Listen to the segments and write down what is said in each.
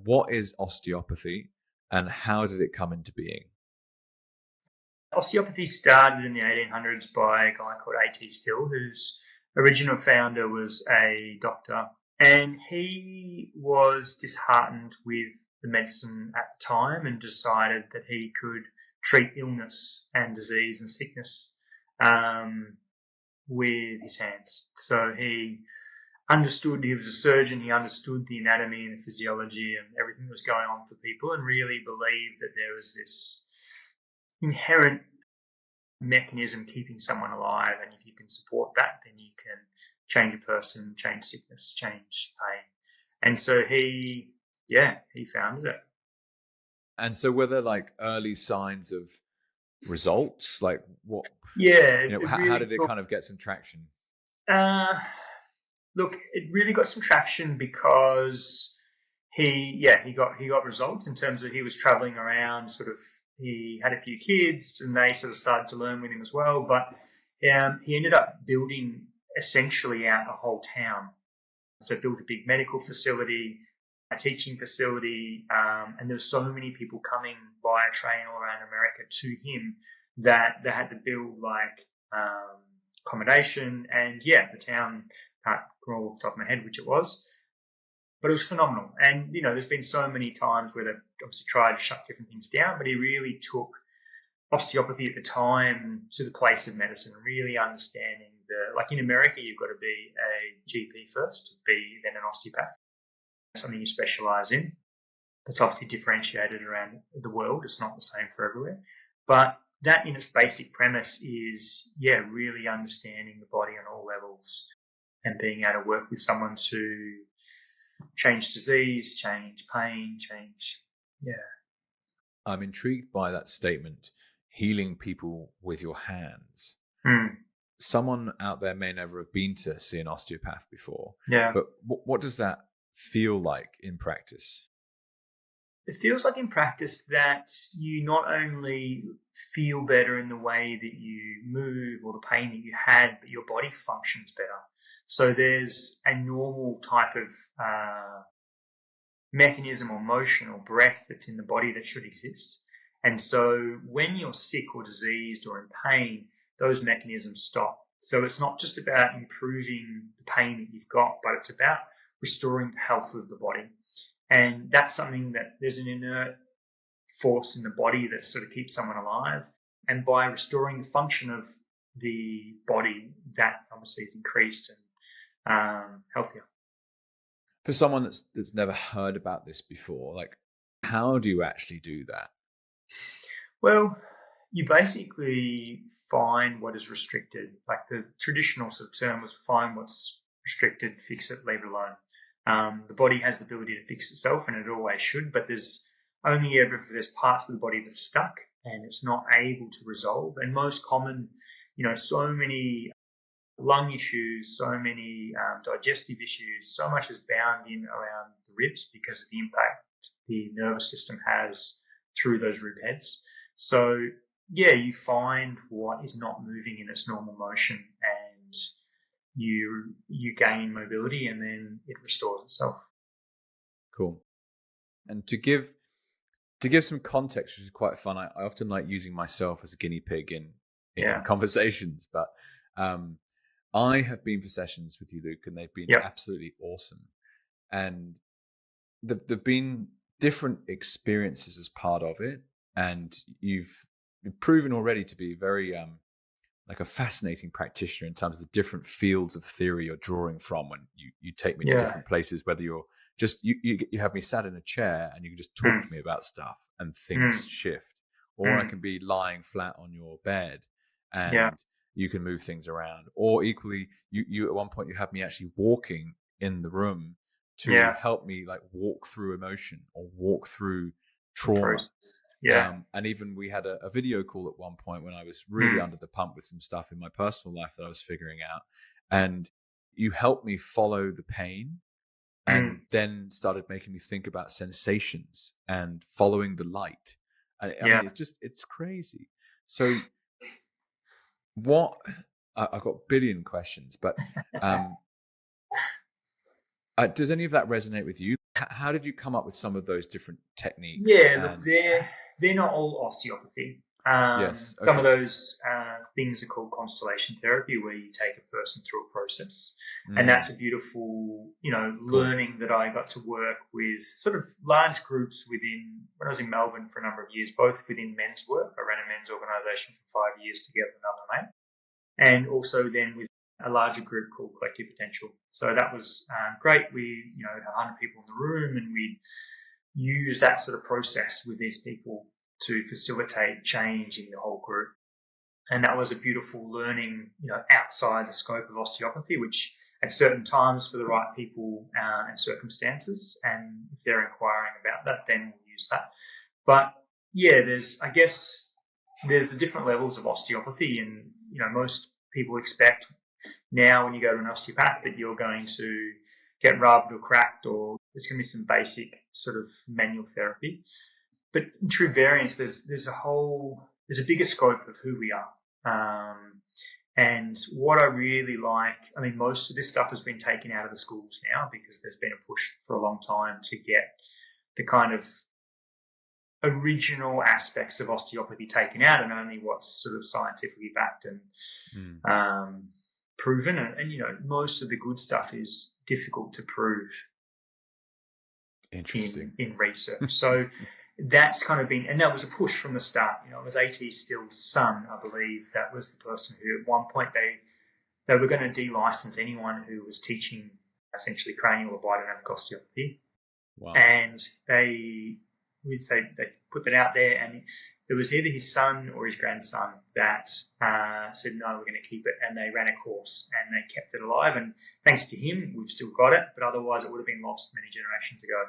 what is osteopathy and how did it come into being? Osteopathy started in the 1800s by a guy called A.T. Still, whose original founder was a doctor. And he was disheartened with the medicine at the time and decided that he could treat illness and disease and sickness with his hands. So he was a surgeon, he understood the anatomy and the physiology and everything that was going on for people, and really believed that there was this inherent mechanism keeping someone alive, and if you can support that, then you can change a person, change sickness, change pain. And so he founded it. And so were there like early signs of results? Like what? Yeah. How did it kind of get some traction? Look, it really got some traction because he got results in terms of he was traveling around. Sort of, he had a few kids, and they sort of started to learn with him as well. But he ended up building essentially out a whole town. So built a big medical facility, a teaching facility, and there were so many people coming via train all around America to him that they had to build like accommodation. And the town, can't recall off the top of my head which it was, but it was phenomenal. And there's been so many times where they've obviously tried to shut different things down, but he really took osteopathy at the time to the place of medicine, really understanding like in America, you've got to be a GP first to be then an osteopath, something you specialize in. It's obviously differentiated around the world. It's not the same for everywhere. But that in its basic premise is, really understanding the body on all levels and being able to work with someone to change disease, change pain, I'm intrigued by that statement, healing people with your hands. Someone out there may never have been to see an osteopath before. Yeah. But what does that feel like in practice? It feels like in practice that you not only feel better in the way that you move or the pain that you had, but your body functions better. So there's a normal type of mechanism or motion or breath that's in the body that should exist. And so when you're sick or diseased or in pain, those mechanisms stop. So it's not just about improving the pain that you've got, but it's about restoring the health of the body. And that's something that there's an inert force in the body that sort of keeps someone alive. And by restoring the function of the body, that obviously is increased and healthier. For someone that's never heard about this before, like, how do you actually do that? Well, you basically find what is restricted. Like the traditional sort of term was find what's restricted, fix it, leave it alone. The body has the ability to fix itself, and it always should, but there's parts of the body that's stuck and it's not able to resolve. And most common, so many lung issues, so many digestive issues, so much is bound in around the ribs because of the impact the nervous system has through those rib heads. So you find what is not moving in its normal motion, and you gain mobility, and then it restores itself. Cool. And to give some context, which is quite fun, I often like using myself as a guinea pig in conversations, but I have been for sessions with you, Luke, and they've been absolutely awesome. And there've been different experiences as part of it, and you've proven already to be very like a fascinating practitioner in terms of the different fields of theory you're drawing from when you take me to different places, whether you're just you have me sat in a chair and you can just talk to me about stuff and things shift, or I can be lying flat on your bed and you can move things around, or equally you at one point you had me actually walking in the room to help me like walk through emotion or walk through trauma. And even we had a video call at one point when I was really under the pump with some stuff in my personal life that I was figuring out, and you helped me follow the pain and then started making me think about sensations and following the light. And I mean, it's crazy. So I've got a billion questions, but does any of that resonate with you? how did you come up with some of those different techniques? Yeah, look, And they're not all osteopathy. yes, Some of okay. those things are called constellation therapy, where you take a person through a process, and Mm, that's a beautiful, cool. learning that I got to work with sort of large groups within. When I was in Melbourne for a number of years, both within men's work, I ran a men's organisation for 5 years together with another mate, and also then with a larger group called Collective Potential. So that was great. We, had 100 people in the room, and we use that sort of process with these people to facilitate change in the whole group. And that was a beautiful learning, outside the scope of osteopathy, which at certain times for the right people and circumstances, and if they're inquiring about that, then we'll use that. But yeah, there's the different levels of osteopathy, and most people expect now when you go to an osteopath that you're going to get rubbed or cracked, or there's going to be some basic sort of manual therapy. But in true variance, there's a bigger scope of who we are. And what I really like, I mean, most of this stuff has been taken out of the schools now because there's been a push for a long time to get the kind of original aspects of osteopathy taken out, and only what's sort of scientifically backed and Mm, proven. And most of the good stuff is difficult to prove interesting. in research. So that's kind of been, and that was a push from the start. It was A.T. Still's son, I believe, that was the person who at one point they were going to de-license anyone who was teaching essentially cranial or biodynamic osteopathy. Wow. And they put that out there, and it was either his son or his grandson that said, no, we're going to keep it. And they ran a course and they kept it alive. And thanks to him, we've still got it, but otherwise it would have been lost many generations ago.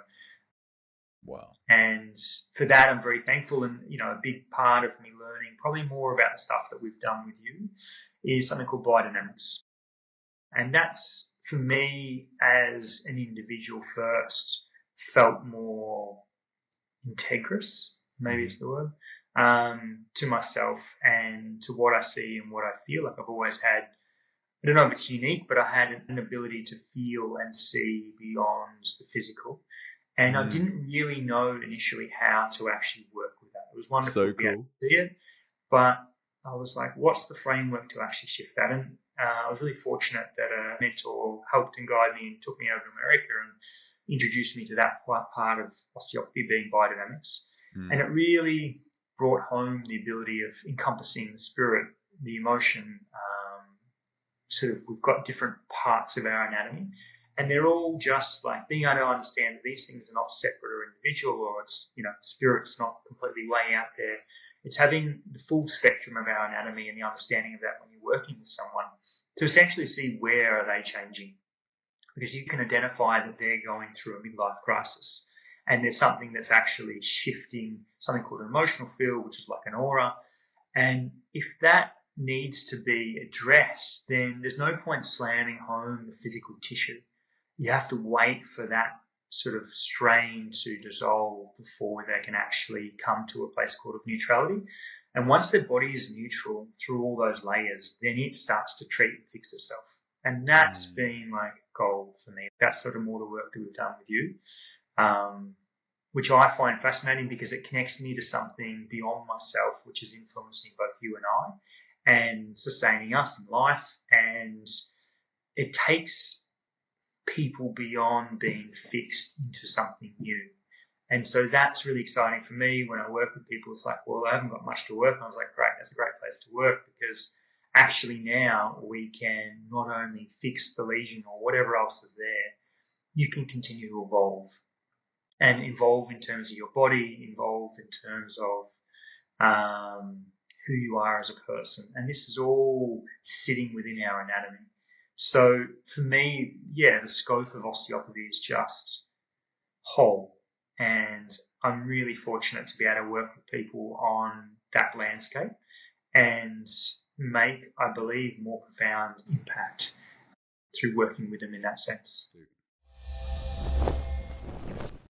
Wow. And for that, I'm very thankful. And, a big part of me learning probably more about the stuff that we've done with you is something called biodynamics. And that's, for me, as an individual first, felt more integrous, maybe Mm, is the word, to myself and to what I see and what I feel. Like I've always had, I don't know if it's unique, but I had an ability to feel and see beyond the physical. And I mm, didn't really know initially how to actually work with that. It was wonderful so to be able cool. to see it, but I was like, what's the framework to actually shift that? And I was really fortunate that a mentor helped and guided me and took me over to America and introduced me to that part of osteopathy, being biodynamics. And Mm, it really brought home the ability of encompassing the spirit, the emotion. Sort of, we've got different parts of our anatomy, and they're all just like being able to understand that these things are not separate or individual, or it's, spirit's not completely way out there. It's having the full spectrum of our anatomy and the understanding of that when you're working with someone to essentially see where are they changing, because you can identify that they're going through a midlife crisis and there's something that's actually shifting, something called an emotional field, which is like an aura. And if that needs to be addressed, then there's no point slamming home the physical tissue. You have to wait for that sort of strain to dissolve before they can actually come to a place called of neutrality. And once their body is neutral through all those layers, then it starts to treat and fix itself. And that's mm, been like gold for me. That's sort of more the work that we've done with you, which I find fascinating because it connects me to something beyond myself, which is influencing both you and I and sustaining us in life. And it takes people beyond being fixed into something new. And so that's really exciting for me when I work with people. It's like, well, I haven't got much to work on. I was like, great, that's a great place to work, because actually now we can not only fix the lesion or whatever else is there, you can continue to evolve, and evolve in terms of your body, evolve in terms of who you are as a person. And this is all sitting within our anatomy. So for me, yeah, the scope of osteopathy is just whole. And I'm really fortunate to be able to work with people on that landscape and make, I believe, more profound impact through working with them in that sense.